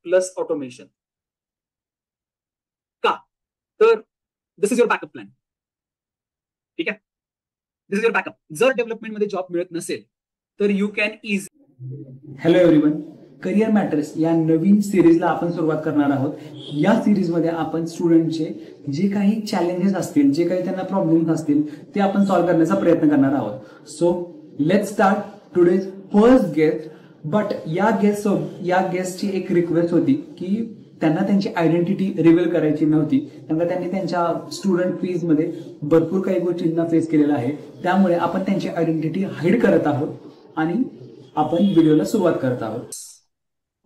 Plus automation. का? तर this is your backup plan. ठीक आहे, दिस इज युअर बॅकअप. जर डेव्हलपमेंटमध्ये जॉब मिळत नसेल तर you can easy. Hello everyone, career matters या नवीन सिरीजला आपण सुरुवात करणार आहोत. या सिरीजमध्ये आपण स्टुडंटचे जे काही चॅलेंजेस असतील, जे काही त्यांना प्रॉब्लेम्स असतील, ते आपण सॉल्व्ह करण्याचा प्रयत्न करणार आहोत. So let's start today's first guest. But या गेस्टची एक रिक्वेस्ट होती की त्यांना त्यांची आयडेंटिटी रिव्हील करायची नव्हती. त्यांनी त्यांच्या स्टुडंट फीजमध्ये भरपूर काही गोष्टींना फेस केलेला आहे. त्यामुळे आपण त्यांची आयडेंटिटी हाईड करत आहोत आणि आपण व्हिडिओला सुरुवात करत आहोत.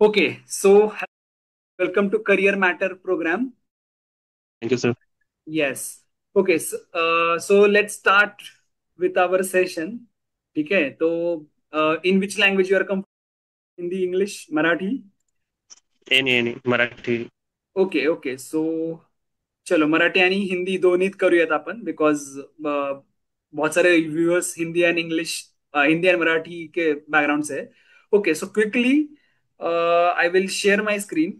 Okay, so welcome to career matter program. Thank you sir. Yes. Okay, so let's start with our session. ठीक आहे, तो in which language you are Hindi, English, Marathi? Any Marathi. Okay okay, so चलो मराठी आणि हिंदी दोन्हीत करूयात आपण, बिकॉज बहुत सारे viewers Hindi and English, Hindi and Marathi के बैकग्राउंड से. Okay, so quickly I will share my screen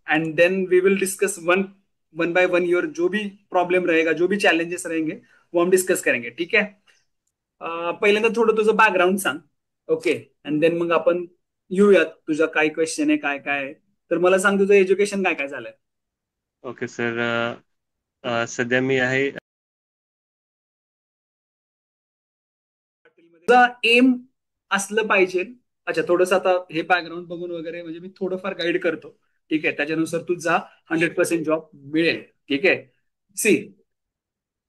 and then we will discuss one by one your जो भी प्रॉब्लेम रहेगा, जो भी चॅलेंजेस रहेंगे वो हम डिस्कस करेंगे. ठीक आहे, पहिल्यांदा थोडं तुझं बॅकग्राऊंड सांग. ओके, अँड देन मग आपण येऊयात तुझा काय क्वेश्चन आहे, काय काय. तर मला सांग तुझं एज्युकेशन काय काय झालंय. ओके सर, सध्या मी आहे. तुझा एम असलं पाहिजे. अच्छा, थोडंसं आता हे बॅकग्राऊंड बघून वगैरे म्हणजे मी थोडंफार गाईड करतो. ठीक आहे, त्याच्यानुसार तुझा 100% जॉब मिळेल. ठीक आहे, सी,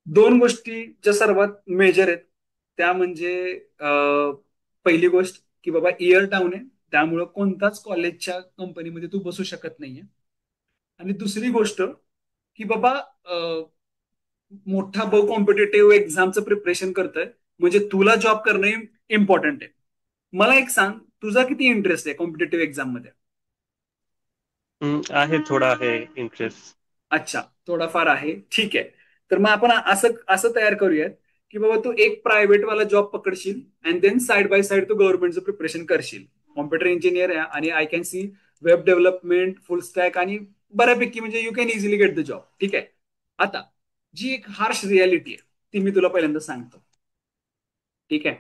दोन गोष्टी ज्या सर्वात मेजर आहेत त्या म्हणजे पहिली गोष्ट की बाबा इयर टाउन आहे, त्यामुळं कोणताच कॉलेजच्या कंपनीमध्ये तू बसू शकत नाहीये. आणि दुसरी गोष्ट की बाबा मोठा बहु कॉम्पिटेटिव्ह एक्झामचं प्रिपरेशन करतोय, म्हणजे तुला जॉब करणं इम्पॉर्टंट आहे. मला एक सांग, तुझा किती इंटरेस्ट आहे कॉम्पिटेटिव्ह एक्झाम मध्ये? आहे, थोडा आहे इंटरेस्ट. अच्छा, थोडाफार आहे. ठीक आहे, तर मग आपण असं असं तयार करूयात की बाबा तू एक प्रायव्हेट वाला जॉब पकडशील and then side by side तू गव्हर्नमेंटचं प्रिपरेशन करशील. कॉम्प्युटर इंजिनियर आहे आणि I can see web development, full stack आणि बऱ्यापैकी म्हणजे you can easily get the job. ठीक आहे, आता जी एक हार्श रियालिटी आहे ती मी तुला पहिल्यांदा सांगतो. ठीक आहे,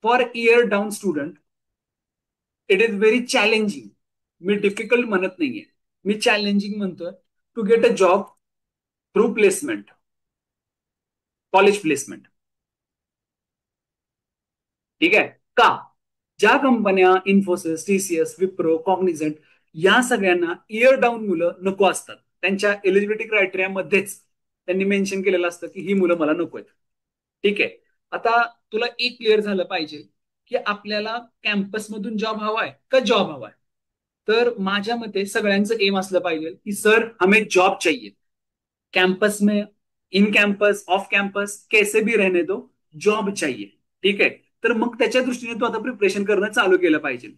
for year down student it is very challenging. मी डिफिकल्ट म्हणत नाहीये, मी चॅलेंजिंग म्हणतोय to get a job through placement, college placement. ठीक आहे, का? ज्या कंपन्या इन्फोसिस, टीसीएस, विप्रो, कॉग्निझंट या सगळ्यांना इयर डाऊन मुलं नको असतात. त्यांच्या एलिजिबिलिटी क्रायटेरियामध्येच त्यांनी मेन्शन केलेलं असतं की ही मुलं मला नको आहेत. ठीक आहे, आता तुला एक क्लिअर झालं पाहिजे की आपल्याला कॅम्पसमधून जॉब हवाय का जॉब हवाय. तर माझ्या मते सगळ्यांचं एम असलं पाहिजे की सर हमें जॉब चाहिए, कैंपस में, इन कैंपस, ऑफ कैंपस, कैसे भी रहने दो, जॉब चाहिए. ठीक है, तर मग त्याच्या दृष्टीने तू आता प्रिपरेशन करणं चालू केलं पाहिजे.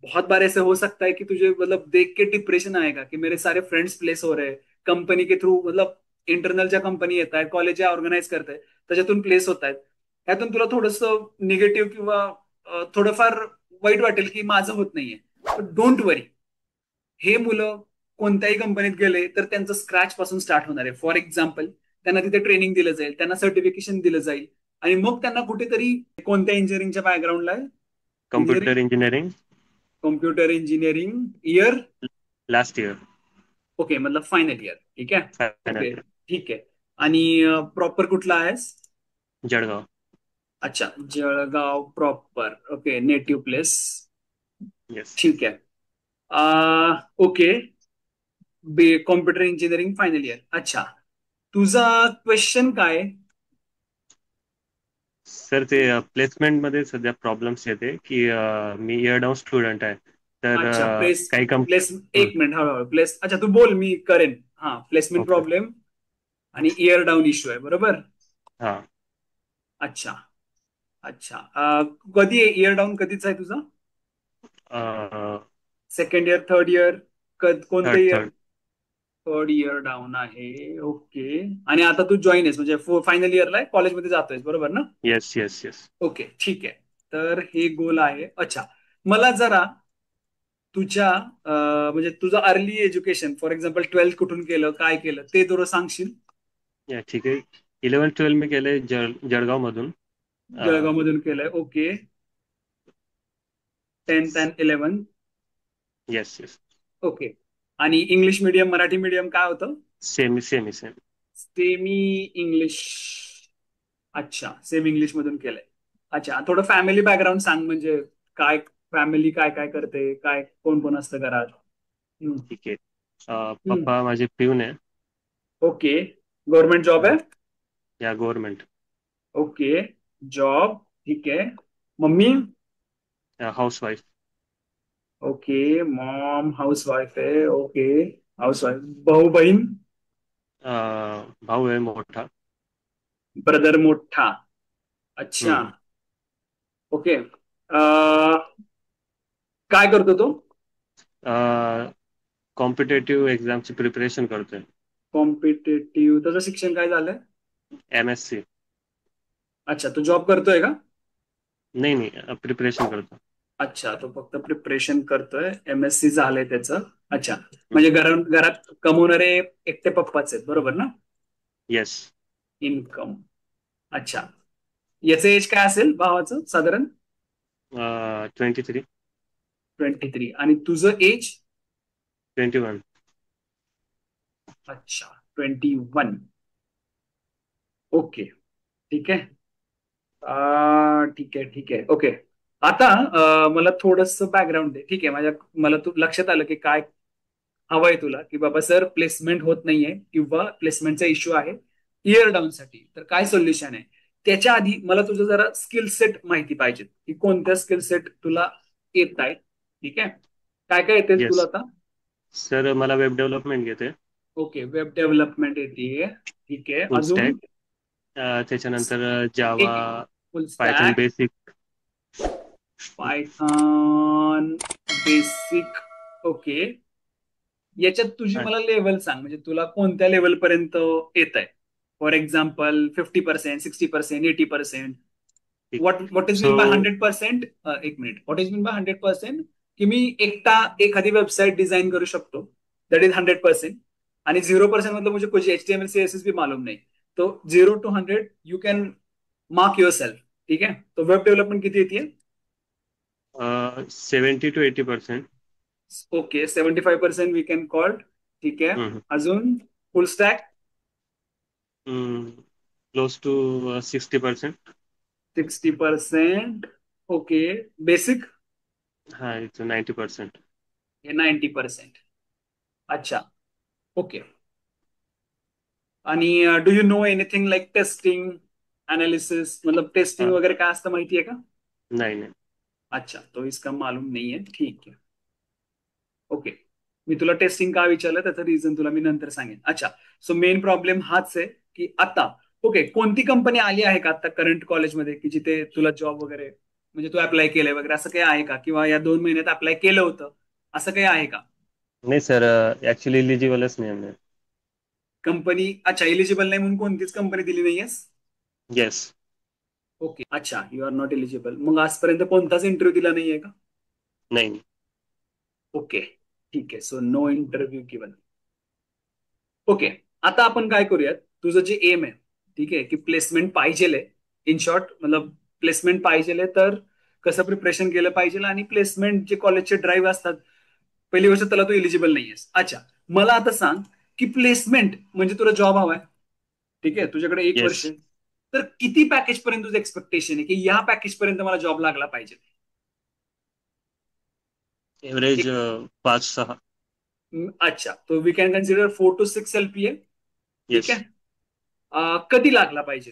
बहुत बार ऐसे हो सकता है कि तुझे मतलब देख के डिप्रेशन आएगा कि मेरे सारे फ्रेंड्स प्लेस हो रहे हैं कंपनी के थ्रू, मतलब इंटरनल ज्या कंपनी येत आहेत, कॉलेज ऑर्गनाईज करत आहेत त्याच्यातून प्लेस होत आहेत. त्यातून तुला थोडंसं निगेटिव्ह किंवा थोडंफार वाईट वाटेल की माझं होत नाहीये. डोंट वरी, हे मुलं कोणत्याही कंपनीत गेले तर त्यांचं स्क्रॅच पासून स्टार्ट होणार आहे. फॉर एक्झाम्पल, त्यांना तिथे ट्रेनिंग दिलं जाईल, त्यांना सर्टिफिकेशन दिलं जाईल आणि मग त्यांना कुठेतरी कोणत्या इंजिनिअरिंगच्या बॅकग्राऊंडला आहे? Computer engineering. Computer engineering year last year. Okay, मतलब फायनल इयर. ठीक आहे, ओके ठीक आहे. आणि प्रॉपर कुठला आहेस? जळगाव. अच्छा, Jalgaon proper. Okay, native place. Yes. ठीक आहे, okay, computer engineering final year. अच्छा, तुझा क्वेश्चन काय? सर ते प्लेसमेंट मध्ये सध्या प्रॉब्लेम्स येते की मी इयर डाऊन स्टुडंट आहे, तर अच्छा, काही एक मिनिट, हळूहळू प्लेस. अच्छा, तू बोल, मी करेन. हा, प्लेसमेंट ओके. प्रॉब्लेम आणि इयर डाऊन इश्यू आहे, बरोबर? हा. अच्छा अच्छा, कधी आहे इयर डाऊन? कधीच आहे तुझा? सेकंड इयर, थर्ड इयर, कोणतं third year? Third. Third year down आहे. ओके, आणि आता तू जॉईन आहेस म्हणजे फायनल इयरला आहे, कॉलेजमध्ये जातोयस, बरोबर ना? Yes yes yes. ओके, ठीक आहे, तर हे गोल आहे. अच्छा, मला जरा तुझ्या म्हणजे तुझं early education for example 12th कुठून केलं, काय केलं ते थोडं सांगशील? या ठीक आहे. 11-12 मी केलंय जळगाव मधून. जळगाव मधून केलंय, okay. 10th and 11th, yes yes. Okay. आणि इंग्लिश मिडियम, मराठी मिडियम काय होतं? Semi semi semi. Semi English. अच्छा, सेमी इंग्लिश मधून केलंय. अच्छा, थोडं फॅमिली बॅकग्राऊंड सांग, म्हणजे काय फॅमिली काय काय करते, काय कोण कोण असतं घरात? हम्म, ठीक आहे. हम्म, पप्पा माझे पिऊन आहे. ओके. गव्हर्नमेंट जॉब आहे? या गव्हर्नमेंट. ओके, जॉब, ठीक आहे. Mummy? House wife. Okay, Maugham house wife आहे, ओके. House wife. भाऊ बहीण? भाऊ आहे मोठा. ब्रदर मोठा. अच्छा, हम्म. ओके. काय करतो तो? कॉम्पिटेटिव्ह एक्झामची प्रिपरेशन करतोय. कॉम्पिटेटिव्ह, त्याचं शिक्षण काय झालंय? MSc. अच्छा, तो जॉब करतोय का? नाही नाही, प्रिपरेशन करतो. अच्छा, तो फक्त प्रिपरेशन करतोय, MSc झालंय त्याचं. अच्छा, हम्म. म्हणजे घरात घरात कमवणारे एकटे पप्पाच आहेत, बरोबर ना? येस. इन्कम. अच्छा, याचं एज काय असेल भावाचं साधारण? 23. 23. आणि तुझं एज? 21. अच्छा, 21. ओके, ठीक आहे. ठीक आहे, ठीक आहे, ओके. आता मला थोडस बॅकग्राऊंड दे, ठीक आहे? मला तू लक्षात आलं की काय हवंय तुला, की बाबा सर प्लेसमेंट होत नाहीये किंवा प्लेसमेंटचा इश्यू आहे इयर डाऊन साठी, तर काय सोल्युशन आहे? त्याच्या आधी मला तुझं जरा स्किल सेट माहिती पाहिजे, की कोणत्या स्किल सेट तुला येत आहेत, ठीक आहे? काय काय येते तुला येस आता? सर, मला वेब डेव्हलपमेंट घेते. ओके, वेब डेव्हलपमेंट येते, ठीक आहे. फुल अजून? स्टॅक. त्याच्यानंतर जावा, एक फुल Python stack, basic. Python basic, okay. याच्यात तुझी मला लेवल सांग, म्हणजे तुला कोणत्या लेवल पर्यंत येत आहे? For example 50%, 60%, 80%. What is so mean by 100%? एक minute, what is mean by 100%? की मी एकटा एखादी वेबसाईट डिझाईन करू शकतो, दॅट इज 100%. आणि 0% मतलब मुझे कुछ HTML CSS भी मालूम नहीं. तो 0 to 100 you can mark your self, ठीक आहे? तो वेब डेव्हलपमेंट किती येते? 70 to 80%. Okay, 75% we can call, ठीक आहे. अजून full stack? Close to 60%. 60%, okay. Basic? हा, इट्स 90%. हे 90%. अच्छा, ओके. आणि do you know anything like testing, analysis, मतलब टेस्टिंग हा, वगैरे काय असतं माहितीये का? नाही नाही. अच्छा, तो इसका मालूम नहीं है, ठीक है, ओके. मी तुला टेस्टिंग का विचारलं त्याचं रिझन तुला मी नंतर सांगेन. अच्छा, सो मेन प्रॉब्लेम हाच आहे की आता, ओके, कोणती कंपनी आली आहे का आता करंट कॉलेजमध्ये की जिथे तुला जॉब वगैरे, म्हणजे तू अप्लाय केलंय वगैरे असं काही आहे का? किंवा या 2 महिन्यात अप्लाय केलं होतं असं काही आहे का? नाही सर, ऍक्च्युली इलिजिबलच नाही आहे. कंपनी, अच्छा, एलिजिबल नाही म्हणून कोणतीच कंपनी दिली नाहीयेस? येस. ओके, अच्छा, यू आर नॉट एलिजिबल. मग आजपर्यंत कोणताच इंटरव्ह्यू दिला नाहीये का? नाही. ओके, ठीक आहे. So no interview given. Okay, आता आपण काय करूयात, तुझं जे एम आहे, ठीक आहे, की प्लेसमेंट पाहिजे, इन शॉर्ट मतलब प्लेसमेंट पाहिजे, तर कसं प्रिपरेशन केलं पाहिजे आणि प्लेसमेंट जे कॉलेजचे ड्राईव्ह असतात, पहिली गोष्ट त्याला तू एलिजिबल नाहीयेस. अच्छा, मला आता सांग की प्लेसमेंट म्हणजे तुला जॉब हवाय, ठीक आहे, तुझ्याकडे 1 वर्ष येस. आहे, तर किती पॅकेज पर्यंत तुझं एक्सपेक्टेशन आहे की या पॅकेज पर्यंत मला जॉब लागला पाहिजे? एव्हरेज एक, 5-6. अच्छा, तो we can consider 4 to 6 LPA, ठीक येस. आहे. कधी लागला पाहिजे?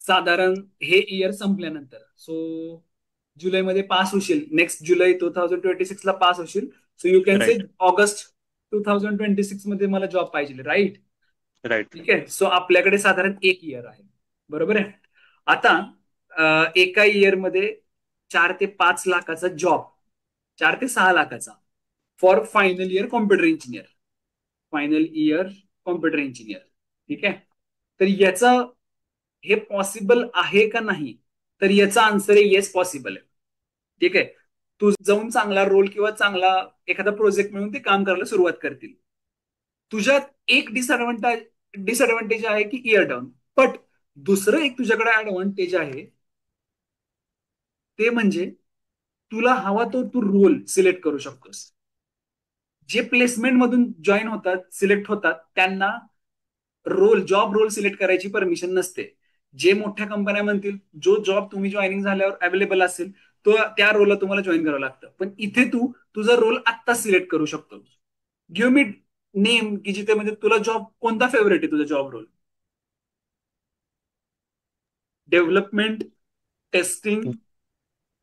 साधारण हे इयर संपल्यानंतर, सो जुलैमध्ये पास होशील, नेक्स्ट जुलै 2026 ला पास होशील. So you can say right. August 2026 मध्ये मला जॉब पाहिजे, राईट? राईट. ठीक आहे, सो आपल्याकडे साधारण 1 इयर आहे, बरोबर आहे. आता एका इयरमध्ये 4 ते 5 लाखाचा जॉब, 4 ते 6 लाखाचा for final year computer engineer, final year computer engineer, ठीक आहे. तर याचं हे पॉसिबल आहे का नाही? तर याचा आन्सर आहे येस, पॉसिबल आहे. ठीक आहे. तू जाऊन चांगला रोल किंवा चांगला एखादा प्रोजेक्ट मिळून ते काम करायला सुरुवात करतील. तुझ्यात एक डिसएडव्हान्टेज आहे की इयर डाऊन. बट दुसरं एक तुझ्याकडे ऍडव्हान्टेज आहे, ते म्हणजे तुला हवा तो तू रोल सिलेक्ट करू शकतोस. जे प्लेसमेंट मधून जॉईन होतात, सिलेक्ट होतात, त्यांना जॉब रोल सिलेक्ट करायची परमिशन नसते. जे मोठ्या कंपन्या म्हणतील जो जॉब तुम्ही जॉईनिंग झाल्यावर अवेलेबल असेल तो त्या रोलला तुम्हाला जॉईन करावं लागतं. पण इथे तू तुझा रोल आत्ता सिलेक्ट करू शकतो. गिव्ह मी नेम की जिथे म्हणजे तुला जॉब कोणता फेवरेट आहे तुझा job role? Development, testing.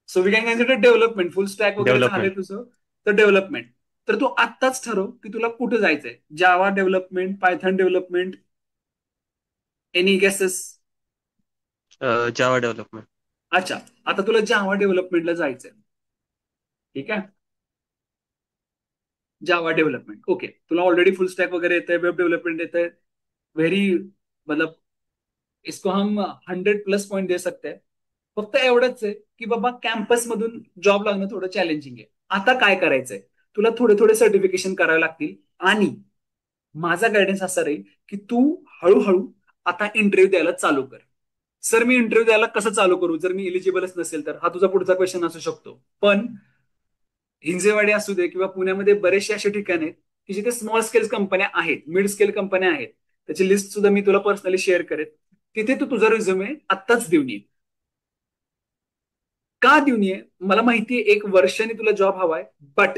So we can consider development. Full stack वगैरे झालंय डेव्हलपमेंट. तुझं तर डेव्हलपमेंट. तर तू आत्ताच ठरव की तुला कुठे जायचंय. Java development, Python development, any guesses? Java development. अच्छा, आता तुला जावा डेव्हलपमेंटला जायचंय. ठीक आहे. Java development, okay. तुला ऑलरेडी फुल स्टॅक वगैरे येतंय, वेब डेव्हलपमेंट येतंय. व्हेरी, मतलब इसको हम 100+ पॉइंट दे सकते हैं. फक्त एवढंच आहे की बाबा कॅम्पस मधून जॉब लागणं थोडं चॅलेंजिंग आहे. आता काय करायचंय, तुला थोडे थोडे सर्टिफिकेशन करावे लागतील. आणि माझा गायडन्स असा राहील की तू हळूहळू आता इंटरव्ह्यू द्यायला चालू कर. सर मी इंटरव्ह्यू द्यायला कसं चालू करू जर मी एलिजिबलच नसेल तर? हा तुझा पुढचा क्वेश्चन असू शकतो. पण हिंजेवाडी असू दे किंवा पुण्यामध्ये बरेचसे असे ठिकाण आहेत की जिथे स्मॉल स्केल कंपन्या आहेत, मिड स्केल कंपन्या आहेत. त्याची लिस्ट सुद्धा मी तुला पर्सनली शेअर करेन. तिथे तू तुझा रिझ्युमे आत्ताच देऊन ये. का देऊन ये? मला माहितीये एक वर्षाने तुला जॉब हवाय. बट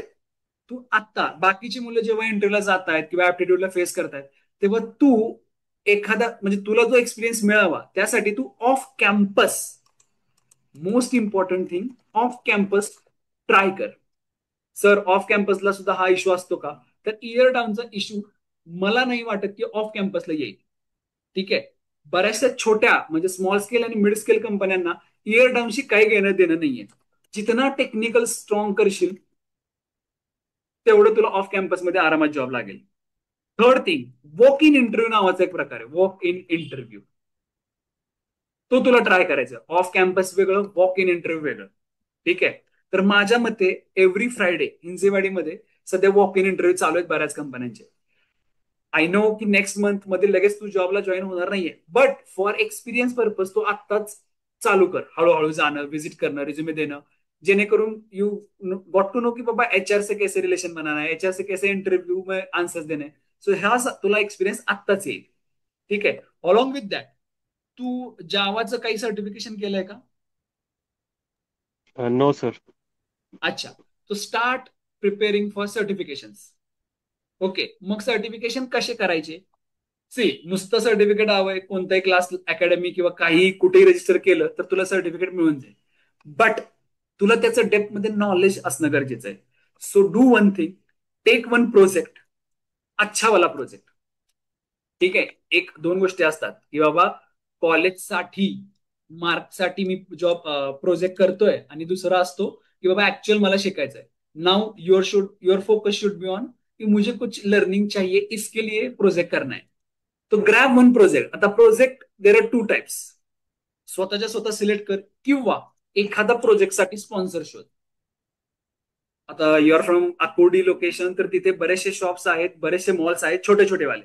तू आत्ता, बाकीची मुलं जेव्हा इंटरव्ह्यूला जात आहेत किंवा ऍप्टिट्यूडला फेस करतायत, तेव्हा तू एखादा म्हणजे तुला जो एक्सपिरियन्स मिळावा त्यासाठी तू off campus, most important thing, off campus try कर. सर ऑफ कॅम्पसला सुद्धा हा इश्यू असतो का? तर इयर डाऊनचा इश्यू मला नाही वाटत की ऑफ कॅम्पसला येईल. ठीक आहे. बऱ्याचशा छोट्या म्हणजे स्मॉल स्केल आणि मिड स्केल कंपन्यांना इयर डाऊनशी काही घेणं देणं नाहीये. जितना टेक्निकल स्ट्रॉंग करशील तेवढं तुला ऑफ कॅम्पसमध्ये आरामात जॉब लागेल. Third thing, walk in interview नावाचा एक प्रकार आहे. वॉक इन इंटरव्ह्यू तो तुला ट्राय करायचा. ऑफ कॅम्पस वेगळं, वॉक इन इंटरव्ह्यू वेगळं. ठीक आहे. तर माझ्या मते एव्हरी फ्रायडे हिंजेवाडीमध्ये सध्या वॉक इन इंटरव्ह्यू चालू आहेत बऱ्याच कंपन्यांचे. आय नो की नेक्स्ट मंथ मध्ये लगेच तू जॉबला जॉईन होणार नाहीये. बट फॉर एक्सपिरियन्स पर्पज तू आत्ताच चालू कर. हळूहळू जाणं, व्हिजिट करणं, रिझ्युमे देणं, जेणेकरून यू गॉट टू नो की बाबा एचआर से कैसे रिलेशन बनाना है, एचआर से कैसे इंटरव्यू में आंसर्स देणे. सो ह्या तुला एक्सपिरियन्स आत्ताच येईल. ठीक आहे. अलॉंग विथ दॅट तू जावाचं काही सर्टिफिकेशन केलंय का? No sir. अच्छा. तो start preparing for certifications. Okay. मग सर्टिफिकेशन कसे करायचे? सी, नुसतं सर्टिफिकेट हवंय, कोणताही क्लास अकॅडमी किंवा काही कुठेही रजिस्टर केलं तर तुला सर्टिफिकेट मिळून जाईल. बट तुला त्याचं डेप्थ मध्ये नॉलेज असणं गरजेचं आहे. So do one thing, take one project, अच्छा वाला प्रोजेक्ट. ठीक आहे. एक दोन गोष्टी असतात की बाबा कॉलेजसाठी, मार्कसाठी मी जॉब प्रोजेक्ट करतोय, आणि दुसरा असतो की बाबा ऍक्च्युअल मला शिकायचंय. Now your focus should be on कि मुझे कुछ लर्निंग चाहिए, इसके लिए प्रोजेक्ट करना है. तो ग्रॅब वन प्रोजेक्ट. आता project there are two types. स्वतःच्या स्वतः सिलेक्ट कर किंवा एखादा प्रोजेक्टसाठी स्पॉन्सर शोध. आता युआर फ्रॉम अकोडी लोकेशन, तर तिथे बरेचसे शॉप्स आहेत, बरेचसे मॉल्स आहेत छोटे छोटे वाले.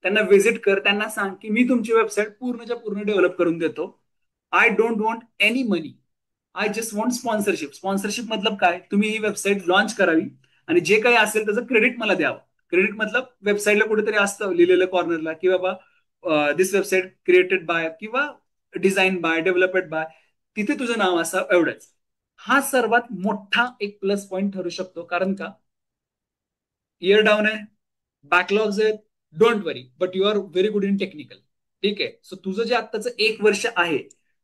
त्यांना व्हिजिट कर, त्यांना सांग की मी तुमची वेबसाईट पूर्णच्या पूर्ण डेव्हलप करून देतो. I don't want any money, I just want sponsorship. Sponsorship मतलब काय, तुम्ही ही वेबसाईट लॉन्च करावी आणि जे काही असेल त्याचं क्रेडिट मला द्यावं. क्रेडिट मतलब वेबसाईटला कुठेतरी असतं लिहिलेलं कॉर्नरला की बाबा दिस वेबसाईट क्रिएटेड बाय किंवा डिझाईन बाय, डेव्हलपेड बाय, तिथे तुझं नाव असावं एवढंच. हा सर्वात मोठा एक प्लस पॉईंट ठरू शकतो. कारण का, इयर डाऊन आहे, बॅकलॉग्स आहेत, don't worry, but you are very good in technical. ठीक आहे. सो तुझं जे आत्ताचं एक वर्ष आहे,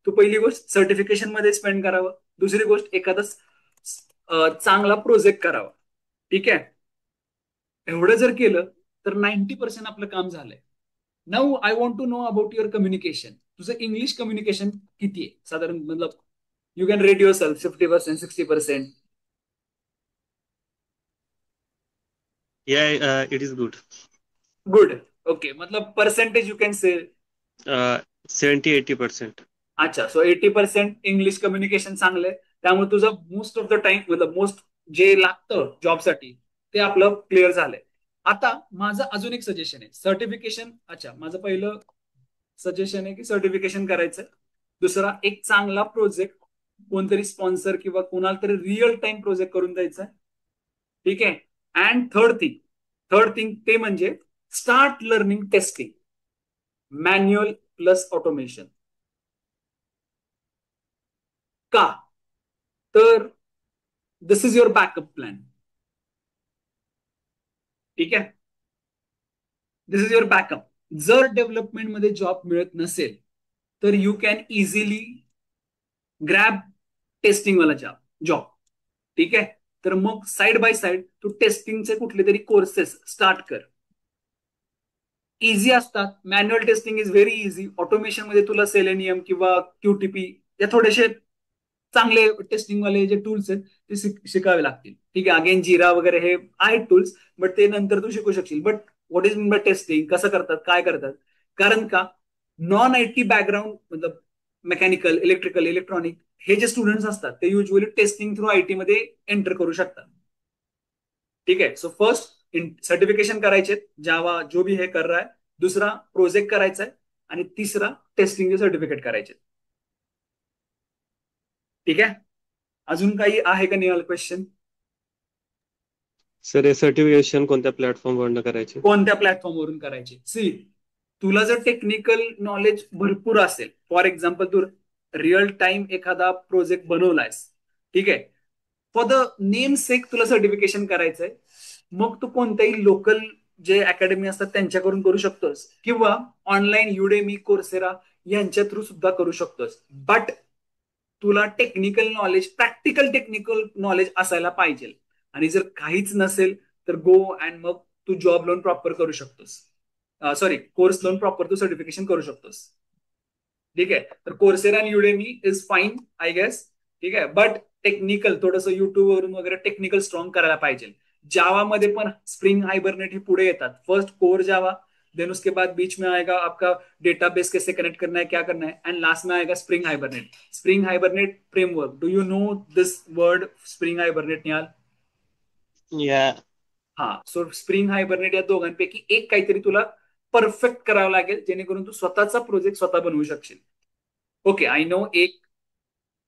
तू पहिली गोष्ट सर्टिफिकेशन मध्ये स्पेंड करावं. दुसरी गोष्ट एखादा चांगला प्रोजेक्ट करावा. ठीक आहे. एवढं जर केलं तर 90% आपलं काम झालंय. Now I want to know about your communication. तुझं इंग्लिश कम्युनिकेशन किती आहे साधारण? मतलब you can rate yourself 50%, 60%? It is good. Good. Okay. मतलब पर्सेंटेज यू कॅन से 70-80%. अच्छा. सो 80% इंग्लिश कम्युनिकेशन चांगलंय. त्यामुळे तुझं मोस्ट ऑफ द टाइम मतलब मोस्ट जे लागतं जॉबसाठी ते आपलं क्लिअर झालंय. आता माझं अजून एक सजेशन आहे सर्टिफिकेशन. अच्छा, माझं पहिलं सजेशन आहे की सर्टिफिकेशन करायचं. दुसरा एक चांगला प्रोजेक्ट कोणतरी स्पॉन्सर किंवा कोणाला तरी रिअल टाइम प्रोजेक्ट करून द्यायचा. ठीक आहे. अँड थर्ड थिंग ते म्हणजे start learning testing manual plus automation. का? तर this is your backup plan. ठीक आहे. This is your backup. जर डेव्हलपमेंटमध्ये जॉब मिळत नसेल तर यू कॅन इझिली ग्रॅब टेस्टिंगवाला जॉब. ठीक आहे. तर मग साइड बाय साइड तू टेस्टिंगचे कुठले तरी कोर्सेस स्टार्ट कर. इझी असतात. Manual testing is very easy. Automation मध्ये तुला सेलेनियम किंवा क्यूटीपी या थोडेसे चांगले टेस्टिंगवाले जे टूल्स आहेत ते शिकावे लागतील. ठीक आहे. अगेन जिरा वगैरे हे आहेत टूल्स, बट ते नंतर तू शिकू शकशील. But what is mean by testing, कसं करतात, काय करतात? कारण का नॉन आय टी बॅकग्राऊंड मतलब मेकॅनिकल, इलेक्ट्रिकल, इलेक्ट्रॉनिक हे जे स्टुडंट्स असतात ते युजली टेस्टिंग थ्रू आयटी मध्ये एंटर करू शकतात. ठीक आहे. सो फर्स्ट सर्टिफिकेशन करायचे जावा जो भी हे कर रहा है. दुसरा प्रोजेक्ट करायचा आहे. आणि तिसरा टेस्टिंगचे सर्टिफिकेट करायचे. ठीक आहे. अजून काही आहे का निहाल क्वेश्चन? सर हे सर्टिफिकेशन कोणत्या प्लॅटफॉर्मवरनं करायचे? कोणत्या प्लॅटफॉर्मवरून करायचे? सी, तुला जर टेक्निकल नॉलेज भरपूर असेल, फॉर एक्झाम्पल तू रिअल टाइम एखादा प्रोजेक्ट बनवलायस, ठीक आहे, फॉर द नेम सेक तुला सर्टिफिकेशन करायचंय, मग तू कोणत्याही लोकल जे अकॅडमी असतात त्यांच्याकडून करू शकतोस किंवा ऑनलाईन युडेमी, कोर्सेरा यांच्या थ्रू सुद्धा करू शकतोस. बट तुला technical knowledge, practical technical knowledge असायला पाहिजे. आणि जर काहीच नसेल तर गो अँड मग तू जॉब लोन प्रॉपर करू शकतोस. सॉरी, कोर्स लोन प्रॉपर तू सर्टिफिकेशन करू शकतोस. ठीक आहे. तर कोर्सेरा आणि Udemy is fine I guess. ठीक आहे. बट टेक्निकल थोडंसं युट्यूब वरून वगैरे टेक्निकल स्ट्रॉंग करायला पाहिजे. जावामध्ये पण स्प्रिंग हायबरनेट हे पुढे येतात. फर्स्ट कोर जावा, देन उसके बाद बीच में आएगा आपका डेटाबेस कैसे कनेक्ट करना है, क्या करना है, एंड लास्ट में आएगा spring hibernate. Spring hibernate framework, do you no this word spring hibernate Nihal? या हा. सो स्प्रिंग हायबरनेट या दोघांपैकी एक काहीतरी तुला परफेक्ट करावं लागेल जेणेकरून तू स्वतःचा प्रोजेक्ट स्वतः बनवू शकशील. Okay, I know. एक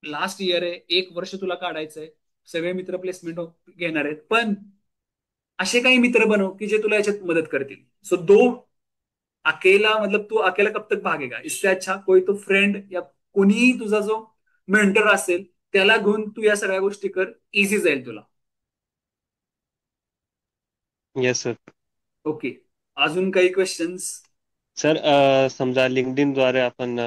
लास्ट इयर आहे, 1 वर्ष तुला काढायचंय. सगळे मित्र प्लेसमेंट घेणार आहेत, पण असे काही मित्र बनव की जे तुला याच्यात मदत करतील. सो दो अकेला मतलब तू अकेला कब तक भागेगा, इससे अच्छा कोई तो फ्रेंड या कोणीही तुझा जो मेंटर असेल त्याला घेऊन तू या सगळ्या गोष्टी कर. इझी जाईल तुला. Yes sir. ओके. अजून काही क्वेश्चन्स? सर समजा लिंक्डइनद्वारे आपण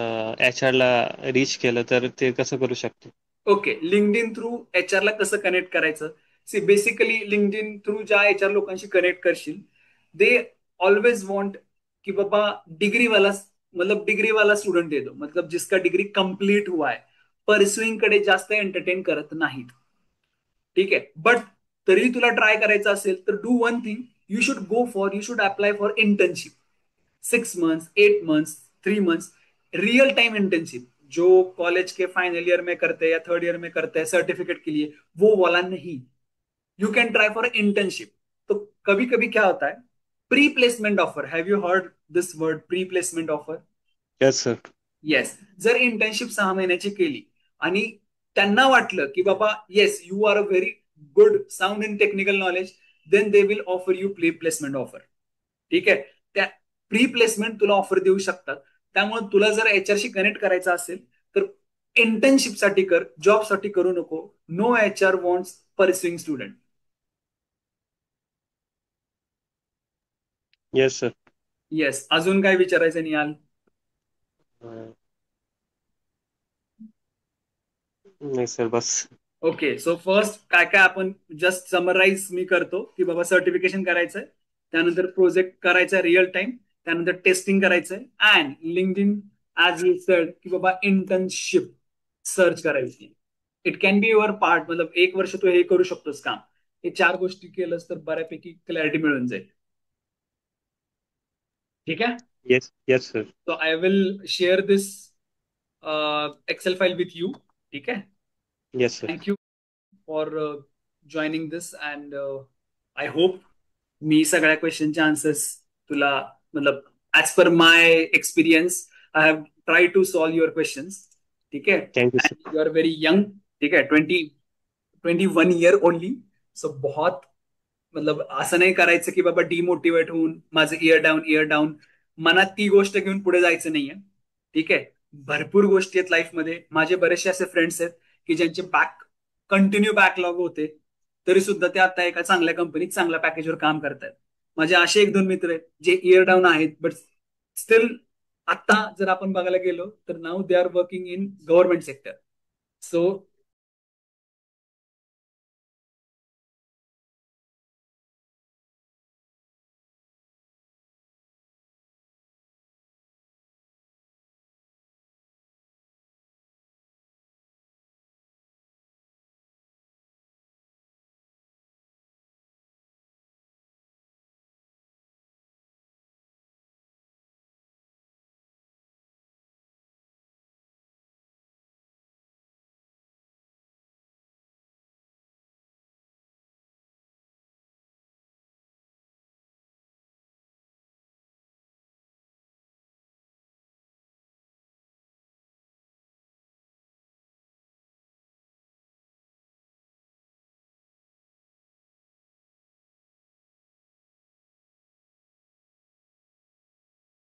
HR ला रीच केलं तर ते कसं करू शकतो? ओके. लिंक्डइन थ्रू HR ला कसं कनेक्ट करायचं? सी, बेसिकली लिंक्डइन थ्रू ज्या HR लोकांशी कनेक्ट करशील, दे ऑलवेज वॉन्ट कि बाबा डिग्री वाला, मतलब डिग्री वाला स्टूडेंट दे दो, मतलब जिसका डिग्री कंप्लीट हुआ है. परस्युइंग कडे जास्त एंटरटेन करत नाहीत. ठीक आहे. बट तरी तुला ट्राय करायचं असेल तर do one thing, you should apply for internship. 6 months, 8 months, 3 months, real time internship. जो कॉलेज के फाइनल ईयर में करते हैं या थर्ड ईयर में करते हैं सर्टिफिकेट के लिए, वो वाला नहीं. You can try for internship. तो कभी कभी क्या होता है, pre placement offer. Have you heard this word, pre placement offer? Yes sir. Yes. जर इंटर्नशिप 6 महिन्याची केली आणि त्यांना वाटलं की बाबा yes you are a very good sound in technical knowledge, then they will offer you pre placement offer. ठीक आहे. त्या प्री प्लेसमेंट तुला ऑफर देऊ शकतात. त्यामुळे तुला जर HR शी कनेक्ट करायचं असेल तर इंटर्नशिपसाठी कर, जॉबसाठी करू नको. No HR wants pursuing student. Yes sir. Yes. अजून काय विचारायचं निहाल? नाही सर बस. ओके. सो फर्स्ट काय काय आपण जस्ट समराईज मी करतो की बाबा सर्टिफिकेशन करायचंय, त्यानंतर प्रोजेक्ट करायचा रिअल टाइम, त्यानंतर टेस्टिंग करायचंय, and LinkedIn as you sed की बाबा इंटर्नशिप सर्च करायची. It can be your part, मतलब 1 वर्ष तू हे करू शकतोस काम. हे 4 गोष्टी केलंस तर बऱ्यापैकी क्लॅरिटी मिळून जाईल. ठीक आहे. Yes yes sir. So I will share this Excel file with you. ठीक आहे. Yes sir. Thank you for joining this and I hope मी सगळ्या क्वेश्चनचे आन्सर्स तुला मतलब as per my experience I have try to solve your questions. ठीक आहे. Thank you sir. You are very young. ठीक आहे. 21 ईयर ओनली. सो बहुत मतलब असं नाही करायचं की बाबा डिमोटिवेट होऊन माझं इयर डाऊन मनात ती गोष्ट घेऊन पुढे जायचं नाहीये. ठीक आहे. भरपूर गोष्टी आहेत लाईफमध्ये. माझे बरेचसे असे फ्रेंड्स आहेत की ज्यांचे कंटिन्यू बॅकलॉग होते तरी सुद्धा ते आता एका चांगल्या कंपनीत चांगल्या पॅकेजवर काम करतायत. माझे असे एक दोन मित्र आहेत जे इयर डाऊन आहेत बट स्टील आता जर आपण बघायला गेलो तर now they are working in government sector. So